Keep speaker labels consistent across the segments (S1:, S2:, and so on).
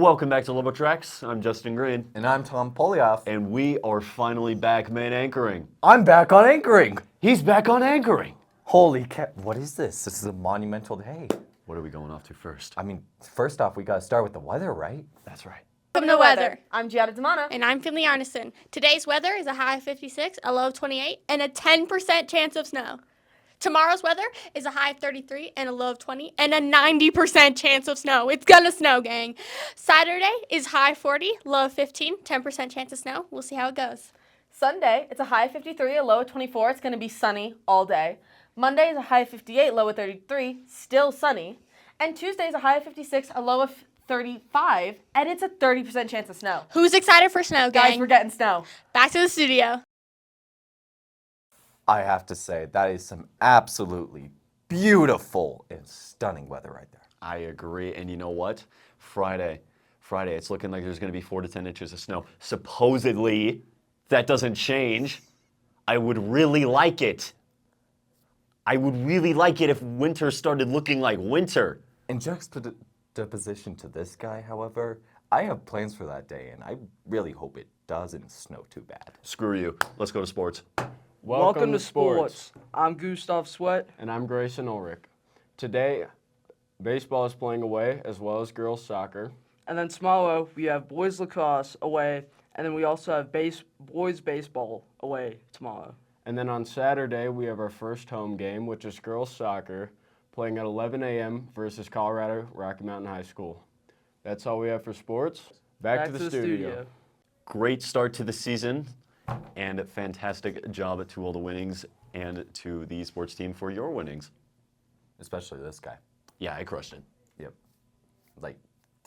S1: Welcome back to LoboTrax. I'm Justin Green.
S2: And I'm Tom Polioff.
S1: And we are finally back man anchoring.
S2: I'm back on anchoring.
S1: He's back on anchoring.
S2: Holy cow. What is this? This is a monumental day.
S1: What are we going off to first?
S2: I mean, first off, we got to start with the weather, right?
S1: That's right.
S3: Welcome to weather.
S4: I'm Giada Damana.
S3: And I'm Finley Arneson. Today's weather is a high of 56, a low of 28, and a 10% chance of snow. Tomorrow's weather is a high of 33 and a low of 20 and a 90% chance of snow. It's gonna snow, gang. Saturday is high 40, low of 15, 10% chance of snow. We'll see how it goes.
S4: Sunday, it's a high of 53, a low of 24. It's going to be sunny all day. Monday is a high of 58, low of 33, still sunny. And Tuesday is a high of 56, a low of 35, and it's a 30% chance of snow.
S3: Who's excited for snow, gang?
S4: Guys, we're getting snow.
S3: Back to the studio.
S2: I have to say, that is some absolutely beautiful and stunning weather right there.
S1: I agree. And you know what? Friday, it's looking like there's going to be 4 to 10 inches of snow. Supposedly, that doesn't change. I would really like it. I would really like it if winter started looking like winter.
S2: In juxtaposition to this guy, however, I have plans for that day, and I really hope it doesn't snow too bad.
S1: Screw you. Let's go to sports.
S5: Welcome to sports. I'm Gustav Sweat. And I'm Grayson Ulrich. Today, baseball is playing away, as well as girls soccer. And then tomorrow, we have boys lacrosse away, and then we also have boys baseball away tomorrow. And then on Saturday, we have our first home game, which is girls soccer, playing at 11 a.m. versus Colorado Rocky Mountain High School. That's all we have for sports. Back to the studio.
S1: Great start to the season. And a fantastic job to all the winnings and to the sports team for your winnings.
S2: Especially this guy.
S1: Yeah, I crushed it.
S2: Yep. Like,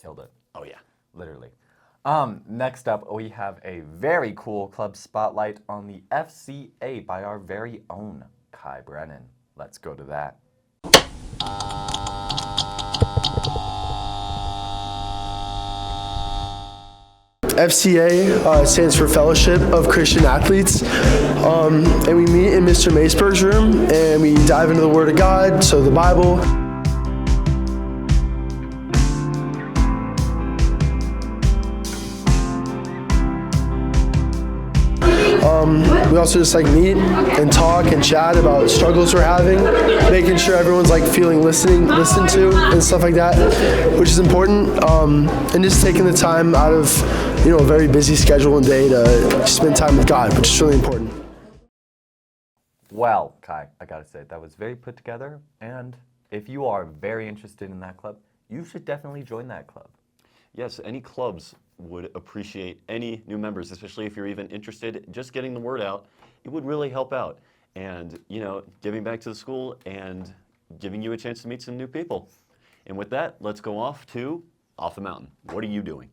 S2: killed it.
S1: Oh, yeah.
S2: Literally. Next up, we have a very cool club spotlight on the FCA by our very own Kai Brennan. Let's go to that.
S6: FCA stands for Fellowship of Christian Athletes, and we meet in Mr. Maceberg's room, and we dive into the Word of God, so the Bible. We also just meet and talk and chat about struggles we're having, making sure everyone's feeling listened to and stuff like that, which is important. And just taking the time out of a very busy schedule and day to spend time with God, which is really important.
S2: Well, Kai, I gotta say, that was very put together, and if you are very interested in that club, you should definitely join that club.
S1: Yes, any clubs would appreciate any new members, especially if you're even interested in just getting the word out. It would really help out. And, giving back to the school and giving you a chance to meet some new people. And with that, let's go off the mountain. What are you doing?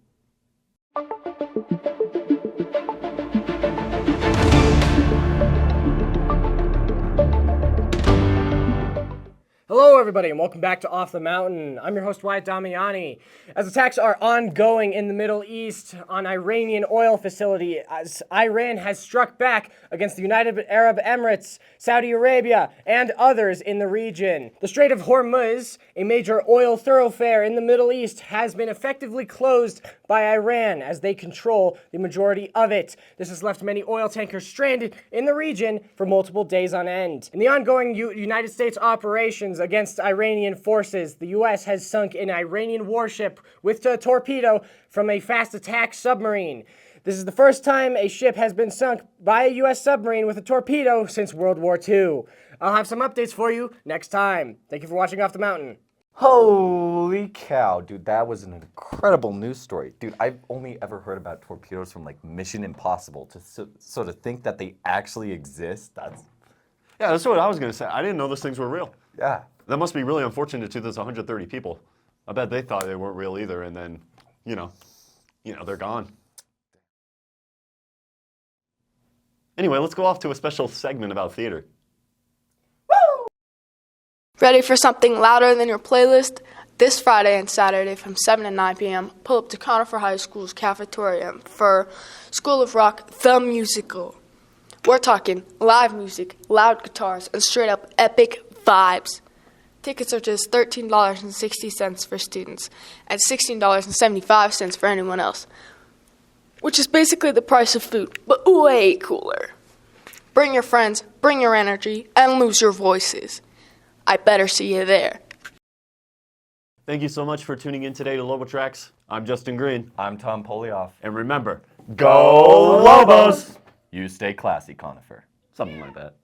S7: Hello, everybody, and welcome back to Off the Mountain. I'm your host, Wyatt Damiani. As attacks are ongoing in the Middle East on Iranian oil facility, as Iran has struck back against the United Arab Emirates, Saudi Arabia, and others in the region. The Strait of Hormuz, a major oil thoroughfare in the Middle East, has been effectively closed by Iran as they control the majority of it. This has left many oil tankers stranded in the region for multiple days on end. In the ongoing United States operations against Iranian forces, the U.S. has sunk an Iranian warship with a torpedo from a fast attack submarine. This is the first time a ship has been sunk by a U.S. submarine with a torpedo since World War II. I'll have some updates for you next time. Thank you for watching Off the Mountain.
S2: Holy cow, dude, that was an incredible news story. Dude, I've only ever heard about torpedoes from Mission Impossible. To sort of think that they actually exist,
S1: That's what I was going to say. I didn't know those things were real.
S2: Yeah.
S1: That must be really unfortunate to those 130 people. I bet they thought they weren't real either, and then, they're gone. Anyway, let's go off to a special segment about theater.
S8: Ready for something louder than your playlist? This Friday and Saturday from 7 to 9 p.m., pull up to Conifer High School's cafeteria for School of Rock, the musical. We're talking live music, loud guitars, and straight up epic vibes. Tickets are just $13.60 for students and $16.75 for anyone else, which is basically the price of food, but way cooler. Bring your friends, bring your energy, and lose your voices. I better see you there.
S1: Thank you so much for tuning in today to LoboTrax. I'm Justin Green.
S2: I'm Tom Polioff.
S1: And remember, go Lobos!
S2: You stay classy, Conifer.
S1: Something like that.